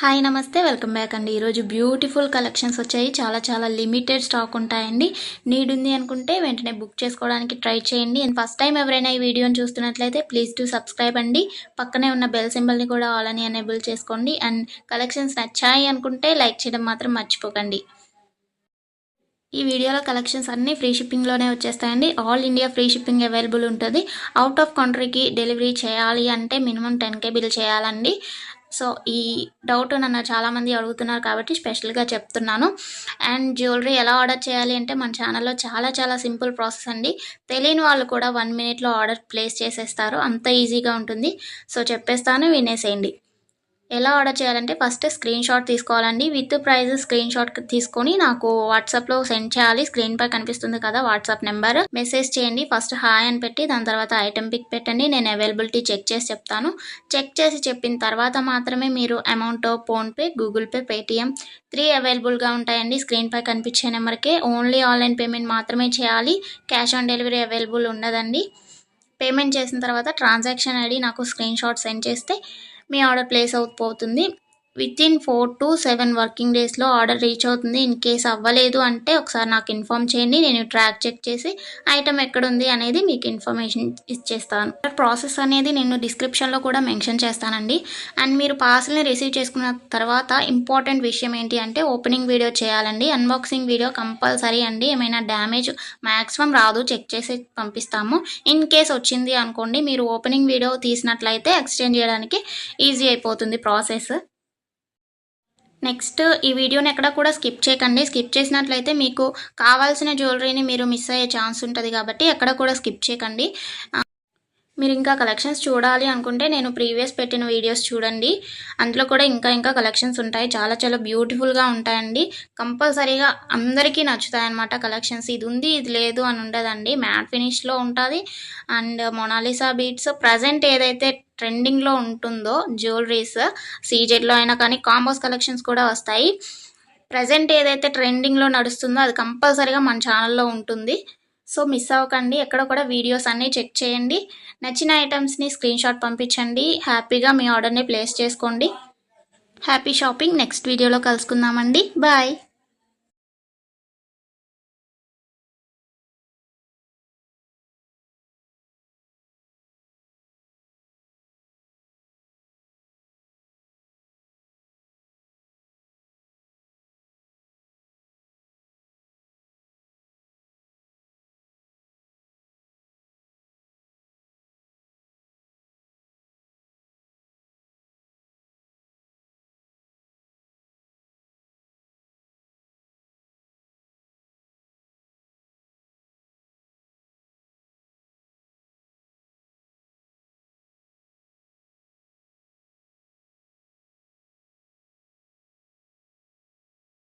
Hi నమస్తే welcome back అండి. ఈరోజు బ్యూటిఫుల్ కలెక్షన్స్ వచ్చాయి. చాలా లిమిటెడ్ స్టాక్ ఉంటాయండి. నీడ్ ఉంది అనుకుంటే వెంటనే బుక్ చేసుకోవడానికి ట్రై చేయండి. అండ్ ఫస్ట్ టైం ఎవరైనా ఈ వీడియోని చూస్తున్నట్లయితే ప్లీజ్ టు సబ్స్క్రైబ్ అండి. పక్కనే ఉన్న బెల్ సింబల్ని కూడా ఆల్ అని ఎనేబుల్ చేసుకోండి. అండ్ కలెక్షన్స్ నచ్చాయి అనుకుంటే లైక్ చేయడం మాత్రం మర్చిపోకండి. ఈ వీడియోలో కలెక్షన్స్ అన్నీ ఫ్రీ షిప్పింగ్లోనే వచ్చేస్తాయండి. All India free shipping available ఉంటుంది. అవుట్ ఆఫ్ కంట్రీకి డెలివరీ చేయాలి అంటే మినిమం 10K బిల్ చేయాలండి. సో ఈ డౌట్ నన్ను చాలామంది అడుగుతున్నారు కాబట్టి స్పెషల్గా చెప్తున్నాను. అండ్ జ్యువెలరీ ఎలా ఆర్డర్ చేయాలి అంటే మన ఛానల్లో చాలా సింపుల్ ప్రాసెస్ అండి. తెలియని వాళ్ళు కూడా 1 మినిట్లో ఆర్డర్ ప్లేస్ చేసేస్తారు. అంత ఈజీగా ఉంటుంది. సో చెప్పేస్తాను, వినేసేయండి. ఎలా ఆర్డర్ చేయాలంటే ఫస్ట్ స్క్రీన్ షాట్ తీసుకోవాలండి. విత్ ప్రైస్ స్క్రీన్ షాట్ తీసుకొని నాకు వాట్సాప్లో సెండ్ చేయాలి. స్క్రీన్ పై కనిపిస్తుంది కదా వాట్సాప్ నెంబర్, మెసేజ్ చేయండి. ఫస్ట్ హాయ్ అని పెట్టి దాని తర్వాత ఐటెం పిక్ పెట్టండి. నేను అవైలబిలిటీ చెక్ చేసి చెప్తాను. చెక్ చేసి చెప్పిన తర్వాత మాత్రమే మీరు amount PhonePe, Google pay, Paytm 3 అవైలబుల్గా ఉంటాయండి. స్క్రీన్ పై కనిపించే నెంబర్కే ఓన్లీ ఆన్లైన్ పేమెంట్ మాత్రమే చేయాలి. క్యాష్ ఆన్ డెలివరీ అవైలబుల్ ఉండదండి. పేమెంట్ చేసిన తర్వాత ట్రాన్సాక్షన్ ఐడి నాకు స్క్రీన్ షాట్ సెండ్ చేస్తే మీ ఆర్డర్ ప్లేస్ అవుతుంది. వితిన్ 4 to 7 వర్కింగ్ డేస్లో ఆర్డర్ రీచ్ అవుతుంది. ఇన్ కేస్ అవ్వలేదు అంటే ఒకసారి నాకు ఇన్ఫామ్ చేయండి. నేను ట్రాక్ చెక్ చేసి ఐటమ్ ఎక్కడుంది అనేది మీకు ఇన్ఫర్మేషన్ ఇచ్చేస్తాను. ప్రాసెస్ అనేది నేను డిస్క్రిప్షన్లో కూడా మెన్షన్ చేస్తానండి. అండ్ మీరు పార్సల్ని రిసీవ్ చేసుకున్న తర్వాత ఇంపార్టెంట్ విషయం ఏంటి అంటే ఓపెనింగ్ వీడియో చేయాలండి. అన్బాక్సింగ్ వీడియో కంపల్సరీ అండి. ఏమైనా డ్యామేజ్ మ్యాక్సిమం రాదు, చెక్ చేసి పంపిస్తాము. ఇన్ కేస్ వచ్చింది అనుకోండి, మీరు ఓపెనింగ్ వీడియో తీసినట్లయితే ఎక్స్చేంజ్ చేయడానికి ఈజీ అయిపోతుంది ప్రాసెస్. నెక్స్ట్ ఈ వీడియోని ఎక్కడ కూడా స్కిప్ చేయకండి. స్కిప్ చేసినట్లయితే మీకు కావాల్సిన జ్యువెలరీని మీరు మిస్ అయ్యే ఛాన్స్ ఉంటుంది కాబట్టి ఎక్కడ కూడా స్కిప్ చేయకండి. మీరు ఇంకా కలెక్షన్స్ చూడాలి అనుకుంటే నేను ప్రీవియస్ పెట్టిన వీడియోస్ చూడండి. అందులో కూడా ఇంకా కలెక్షన్స్ ఉంటాయి. చాలా బ్యూటిఫుల్గా ఉంటాయండి. కంపల్సరీగా అందరికీ నచ్చుతాయి అన్నమాట కలెక్షన్స్. ఇది ఉంది ఇది లేదు అని ఉండదండి. మ్యాట్ ఫినిష్లో ఉంటుంది. అండ్ మొనాలిసా బీట్స్ ప్రజెంట్ ఏదైతే ట్రెండింగ్లో ఉంటుందో జ్యువెలరీస్ సీజెడ్లో అయినా కానీ కాంబోస్ కలెక్షన్స్ కూడా వస్తాయి. ప్రజెంట్ ఏదైతే ట్రెండింగ్లో నడుస్తుందో అది కంపల్సరీగా మన ఛానల్లో ఉంటుంది. సో మిస్ అవ్వకండి. ఎక్కడ కూడా వీడియోస్ అన్నీ చెక్ చేయండి. నచ్చిన ఐటమ్స్ని స్క్రీన్ షాట్ పంపించండి. హ్యాపీగా మీ ఆర్డర్ని ప్లేస్ చేసుకోండి. Happy shopping. నెక్స్ట్ వీడియోలో కలుసుకుందామండి. బాయ్.